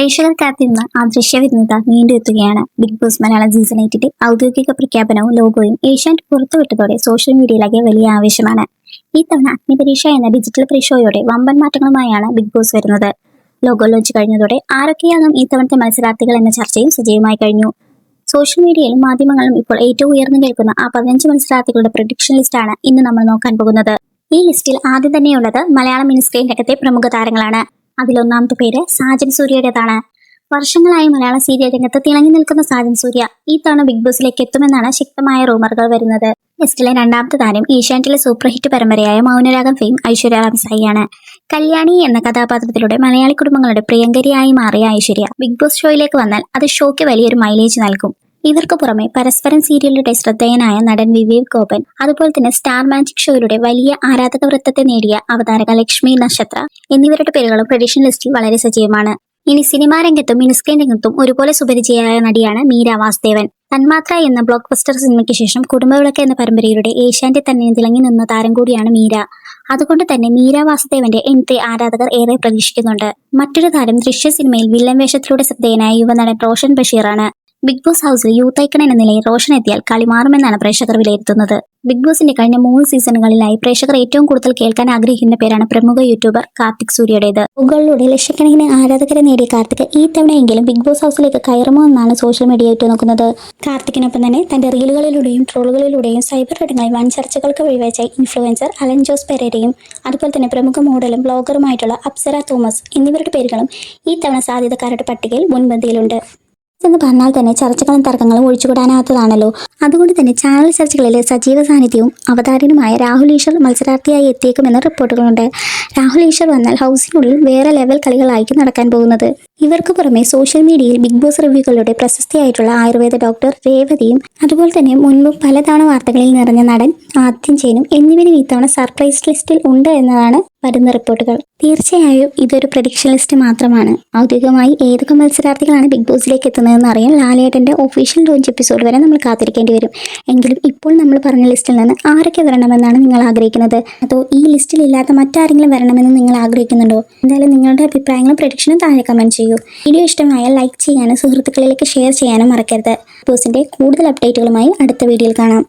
പ്രേക്ഷകർ കാത്തിരുന്ന ആ ദൃശ്യവിരുദ്ധത വീണ്ടും എത്തുകയാണ്. ബിഗ് ബോസ് മലയാളം സീസൺ 8 ഔദ്യോഗിക പ്രഖ്യാപനവും ലോഗോയും ഏഷ്യാനെറ്റ് പുറത്തുവിട്ടതോടെ സോഷ്യൽ മീഡിയയിലാകെ വലിയ ആവേശമാണ്. ഈ തവണ അഗ്നിപരീക്ഷ എന്ന ഡിജിറ്റൽ പ്രീ-ഷോയോടെ വമ്പൻ മാറ്റങ്ങളുമായാണ് ബിഗ് ബോസ് വരുന്നത്. ലോഗോ ലോഞ്ച് കഴിഞ്ഞതോടെ ആരൊക്കെയാകും ഈ തവണത്തെ മത്സരാർത്ഥികൾ എന്ന ചർച്ചയും സജീവമായി കഴിഞ്ഞു. സോഷ്യൽ മീഡിയയിലും മാധ്യമങ്ങളിലും ഇപ്പോൾ ഏറ്റവും ഉയർന്നു കേൾക്കുന്ന ആ 15 മത്സരാർത്ഥികളുടെ പ്രഡിക്ഷൻ ലിസ്റ്റാണ് ഇന്ന് നമ്മൾ നോക്കാൻ പോകുന്നത്. ഈ ലിസ്റ്റിൽ ആദ്യം തന്നെയുള്ളത് മലയാളം മിനിസ്ക്രീൻ രംഗത്തെ പ്രമുഖ താരങ്ങളാണ്. അതിലൊന്നാമത്തെ പേര് സാജൻ സൂര്യയുടേതാണ്. വർഷങ്ങളായി മലയാള സീരിയൽ രംഗത്ത് തിളങ്ങി നിൽക്കുന്ന സാജൻ സൂര്യ ഈ തവണ ബിഗ് ബോസിലേക്ക് എത്തുമെന്നാണ് ശക്തമായ റൂമറുകൾ വരുന്നത്. ലിസ്റ്റിലെ രണ്ടാമത്തെ താരം ഏഷ്യാനെറ്റിലെ സൂപ്പർ ഹിറ്റ് പരമ്പരയായ മൗനരാഗം ഫെയിം ഐശ്വര്യ റാംസായിയാണ്. കല്യാണി എന്ന കഥാപാത്രത്തിലൂടെ മലയാളി കുടുംബങ്ങളുടെ പ്രിയങ്കരിയായി മാറിയ ഐശ്വര്യ ബിഗ് ബോസ് ഷോയിലേക്ക് വന്നാൽ അത് ഷോയ്ക്ക് വലിയൊരു മൈലേജ് നൽകും. ഇവർക്ക് പുറമെ പരസ്പരം സീരിയലിലൂടെ ശ്രദ്ധേയനായ നടൻ വിവേക് ഗോപൻ, അതുപോലെ തന്നെ സ്റ്റാർ മാജിക് ഷോയിലൂടെ വലിയ ആരാധക വൃത്തത്തെ നേടിയ അവതാരക ലക്ഷ്മി നക്ഷത്ര എന്നിവരുടെ പേരുകളും പ്രഡിക്ഷൻ ലിസ്റ്റിൽ വളരെ സജീവമാണ്. ഇനി സിനിമാ രംഗത്തും മിനിസ്ക്രീൻ രംഗത്തും ഒരുപോലെ സുപരിചിതയായ നടിയാണ് മീര വാസുദേവൻ. തന്മാത്ര എന്ന ബ്ലോക്ക് ബസ്റ്റർ സിനിമയ്ക്ക് ശേഷം കുടുംബവിളക്ക് എന്ന പരമ്പരയുടെ ഏഷ്യാനെറ്റ് തന്നെ തിളങ്ങി നിന്ന താരം കൂടിയാണ് മീര. അതുകൊണ്ട് തന്നെ മീര വാസുദേവന്റെ എൻട്രി ആരാധകർ ഏറെ പ്രതീക്ഷിക്കുന്നുണ്ട്. മറ്റൊരു താരം ദൃശ്യ സിനിമയിൽ വില്ലൻ വേഷത്തിലൂടെ ശ്രദ്ധേയനായ യുവനടൻ റോഷൻ ബഷീറാണ്. ബിഗ് ബോസ് ഹൗസിൽ യൂത്ത് ഐക്കൺ എന്ന നിലയിൽ റോഷൻ എത്തിയാൽ കളി മാറുമെന്നാണ് പ്രേക്ഷകർ വിലയിരുത്തുന്നത്. ബിഗ് ബോസിന്റെ കഴിഞ്ഞ 3 സീസണുകളിലായി പ്രേക്ഷകർ ഏറ്റവും കൂടുതൽ കേൾക്കാൻ ആഗ്രഹിക്കുന്ന പേരാണ് പ്രമുഖ യൂട്യൂബർ കാർത്തിക് സൂര്യയുടേത്. മുകളിലൂടെ ലക്ഷക്കണക്കിന് ആരാധകരെ നേടിയ കാർത്തിക് ഈ തവണയെങ്കിലും ബിഗ് ബോസ് ഹൗസിലേക്ക് കയറുമോ എന്നാണ് സോഷ്യൽ മീഡിയ ഉറ്റുനോക്കുന്നത്. കാർത്തിക്കിനൊപ്പം തന്നെ തന്റെ റീലുകളിലൂടെയും ട്രോളുകളിലൂടെയും സൈബർ ഇടങ്ങളിൽ വൻ ചർച്ചകൾക്ക് വഴിവെച്ച ഇൻഫ്ലുവൻസർ അലൻ ജോസ് പെരേരയും അതുപോലെ തന്നെ പ്രമുഖ മോഡലും ബ്ലോഗറുമായിട്ടുള്ള അപ്സര തോമസ് എന്നിവരുടെ പേരുകളും ഈ തവണ സാധ്യതക്കാരുടെ പട്ടികയിൽ മുൻപന്തിയിലുണ്ട്. എന്ന് പറഞ്ഞാൽ തന്നെ ചർച്ചകളും തർക്കങ്ങളും ഒഴിച്ചുകൂടാനാത്തതാണല്ലോ. അതുകൊണ്ട് തന്നെ ചാനൽ ചർച്ചകളിലെ സജീവ സാന്നിധ്യവും അവതാരനുമായ രാഹുൽ ഈശ്വർ മത്സരാർത്ഥിയായി എത്തിയേക്കുമെന്ന് റിപ്പോർട്ടുകളുണ്ട്. രാഹുൽ ഈശ്വർ വന്നാൽ ഹൗസിനുള്ളിൽ വേറെ ലെവൽ കളികളായിരിക്കും നടക്കാൻ പോകുന്നത്. ഇവർക്ക് പുറമെ സോഷ്യൽ മീഡിയയിൽ ബിഗ് ബോസ് റിവ്യൂകളുടെ പ്രശസ്തിയായിട്ടുള്ള ആയുർവേദ ഡോക്ടർ രേവതിയും അതുപോലെ തന്നെ മുൻപ് പലതവണ വാർത്തകളിൽ നിറഞ്ഞ നടൻ ആദ്യം ചേനും എന്നിവരും ഇത്തവണ സർപ്രൈസ് ലിസ്റ്റിൽ ഉണ്ട് എന്നതാണ് വരുന്ന റിപ്പോർട്ടുകൾ. തീർച്ചയായും ഇതൊരു പ്രഡിക്ഷൻ ലിസ്റ്റ് മാത്രമാണ്. ഔദ്യോഗികമായി ഏതൊക്കെ മത്സരാർത്ഥികളാണ് ബിഗ് ബോസിലേക്ക് എത്തുന്നതെന്ന് അറിയാൻ ലാലേട്ടന്റെ ഒഫീഷ്യൽ ലോഞ്ച് എപ്പിസോഡ് വരെ നമ്മൾ കാത്തിരിക്കേണ്ടി വരും. എങ്കിലും ഇപ്പോൾ നമ്മൾ പറഞ്ഞ ലിസ്റ്റിൽ നിന്ന് ആരൊക്കെ വരണമെന്നാണ് നിങ്ങൾ ആഗ്രഹിക്കുന്നത്? അതോ ഈ ലിസ്റ്റിൽ ഇല്ലാത്ത മറ്റാരെങ്കിലും വരണമെന്ന് നിങ്ങൾ ആഗ്രഹിക്കുന്നുണ്ടോ? എന്തായാലും നിങ്ങളുടെ അഭിപ്രായങ്ങളും പ്രഡിക്ഷനും താഴെ കമന്റ് ചെയ്യൂ. വീഡിയോ ഇഷ്ടമായാൽ ലൈക്ക് ചെയ്യാനും സുഹൃത്തുക്കളിലേക്ക് ഷെയർ ചെയ്യാനും മറക്കരുത്. ബിഗ് ബോസിന്റെ കൂടുതൽ അപ്ഡേറ്റുകളുമായി അടുത്ത വീഡിയോയിൽ കാണാം.